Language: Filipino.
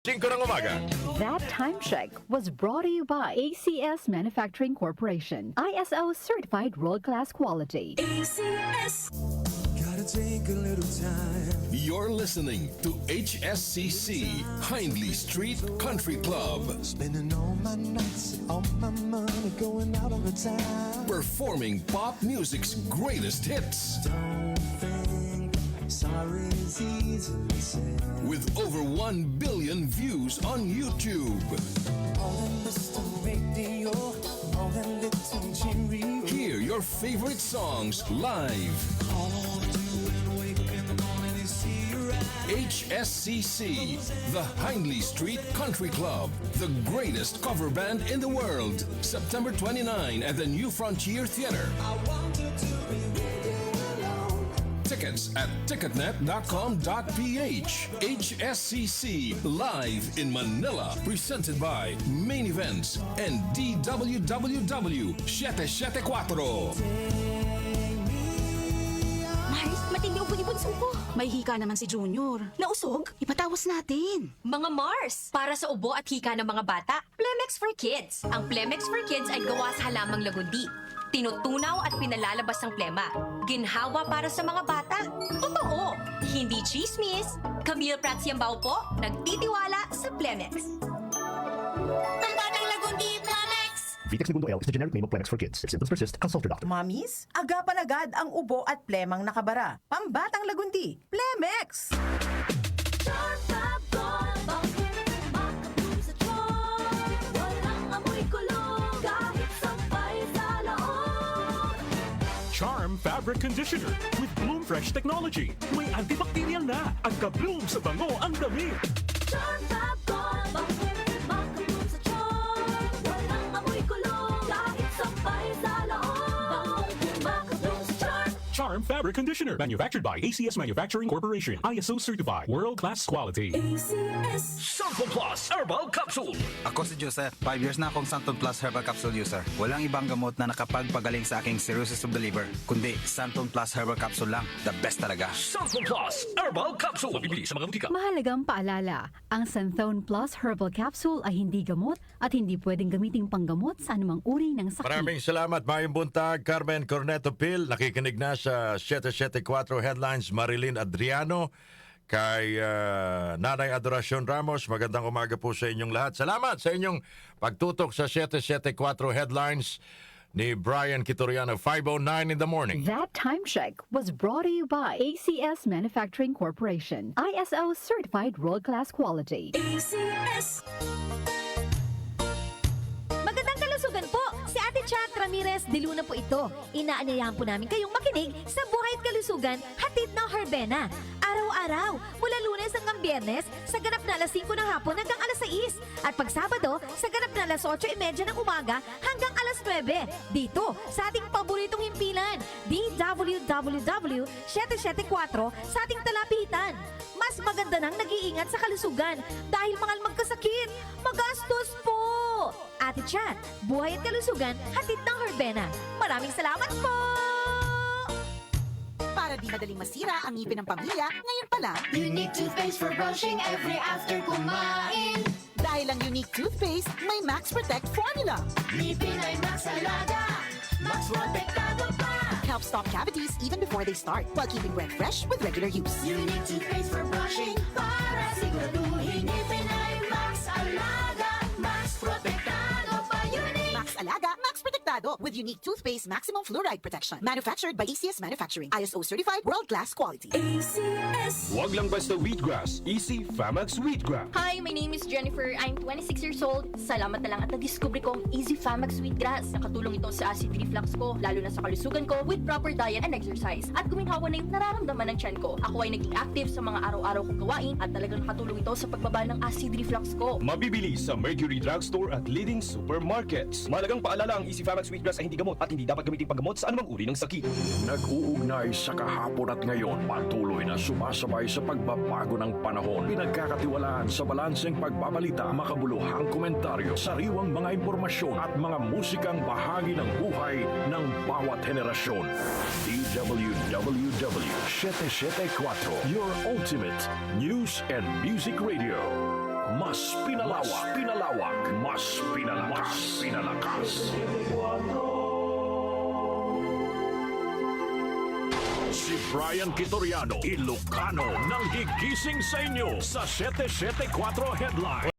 5 ng umaga. That time check was brought to you by ACS Manufacturing Corporation. ISO certified world-class quality. ACS. Gotta take a little time. You're listening to HSCC, Hindley Street Country Club. Spending all my nights, all my money going out of town. Performing pop music's greatest hits. Don't think sorry is easily said. With over 1 billion views on YouTube. All in Mr. Radio, all that little cheerio. Hear your favorite songs live. All I wanna do is wake up in the morning and see you right. HSCC, the Hindley Street Country Club, the greatest cover band in the world. September 29 at the New Frontier Theater. I wanted to be with you alone. Tickets at ticketnet.com.ph. HSCC live in Manila, presented by Main Events and DWWW 774. Mars, matindi upo ni Bunso ko. May hika naman si Junior. Nausog? Ipatawas natin. Mga Mars, para sa ubo at hika ng mga bata, Plemex for Kids. Ang Plemex for Kids ay gawa sa halamang lagundi. Tinutunaw at pinalalabas ang plema. Ginhawa para sa mga bata. Totoo! Hindi chismis. Camille Prats Yambao po, nagtitiwala sa Plemex. Ang batang lagundi, Plemex! Vitex Segundo L is the generic name of Plemex for kids. If symptoms persist, consult your doctor. Mamis, agapan agad ang ubo at plemang nakabara. Pambatang lagundi, Plemex! Charm Fabric Conditioner with Bloom Fresh Technology. May antibacterial na at ka-bloom sa bango ang damit. Charm Fab Gold, bakit makabloom sa charm? Walang amoy kulong, kahit sabay sa loob. Makabloom sa charm. Charm Fabric Conditioner. Manufactured by ACS Manufacturing Corporation. ISO certified. World-class quality. ACS. Santon Plus Herbal Capsule. Ako si Joseph. 5 years na akong Santon Plus Herbal Capsule user. Walang ibang gamot na nakapagpagaling sa aking cirrhosis of the liver, kundi Santon Plus Herbal Capsule lang. The best talaga. Santon Plus Herbal Capsule. Mabibili sa mga butika. Mahalagang paalala, ang Santhone Plus Herbal Capsule ay hindi gamot at hindi pwedeng gamiting panggamot sa anumang uri ng sakit. Maraming salamat, Mayong Buntag, Carmen Corneto Pil. Nakikinig na sa 774 Headlines, Marilyn Adriano, kay Nanay Adoracion Ramos. Magandang umaga po sa inyong lahat. Salamat sa inyong pagtutok sa 774 Headlines ni Brian Kitoriano, 5:09 in the morning. That time check was brought to you by ACS Manufacturing Corporation. ISO certified world-class quality. ACS. Magandang kalusugan po! Si Ate Chat Ramirez de Luna po ito. Inaanyayahan po namin kayong makinig sa Buhay at Kalusugan, hatid ng Herbena. Araw-araw, mula Lunes hanggang Biyernes, sa ganap na alas 5 ng hapon hanggang alas 6. At pag Sabado, sa ganap na alas 8:30 ng umaga hanggang alas 9. Dito, sa ating paboritong himpilan, DWWW 774 sa ating talapitan. Mas maganda nang nag-iingat sa kalusugan dahil mahal magkasakit. Magastos po! Ate Chat, Buhay at Kalusugan, hatid ng Herbena. Maraming salamat po! Para di madaling masira ang ngipin ng pamilya, ngayon pa lang, Unique toothpaste for brushing every after kumain. dahil ang unique toothpaste may Max Protect formula. Ngipin ay Max Alaga, Max Protektado pa. Helps stop cavities even before they start, while keeping breath fresh with regular use. Unique toothpaste for brushing para siguraduhin ngipin ay Max Alaga, Max Protektado pa. Unique Max Alaga, Max Protectado with unique toothpaste maximum fluoride protection. Manufactured by ACS Manufacturing. ISO certified world-class quality. ACS. Huwag lang basta wheatgrass. Easy Famax Wheatgrass. Hi, my name is Jennifer. I'm 26 years old. Salamat na lang at na-discover ko ang Easy Famax Wheatgrass. Nakatulong ito sa acid reflux ko, lalo na sa kalusugan ko with proper diet and exercise. At guminhawa na yung nararamdaman ng tiyan ko. Ako ay naging active sa mga araw-araw kong gawain at talagang nakatulong ito sa pagbaba ng acid reflux ko. Mabibili sa Mercury Drugstore at leading supermarkets. Malagang paalala, ang Easy Famax Wheatgrass ay hindi gamot at hindi dapat gamitin panggamot sa anumang uri ng sakit. Nag-uugnay sa kahapon at ngayon, patuloy na sumasabay sa pagbabago ng panahon. Pinagkakatiwalaan sa balanseng pagbabalita, makabuluhang komentaryo, sariwang mga impormasyon at mga musikang bahagi ng buhay ng bawat henerasyon. DWWW 774, your ultimate news and music radio. Mas pinalawak, mas pinalakas. Si Brian Kitoriano, Ilocano, nang gigising sa inyo sa 774 Headline.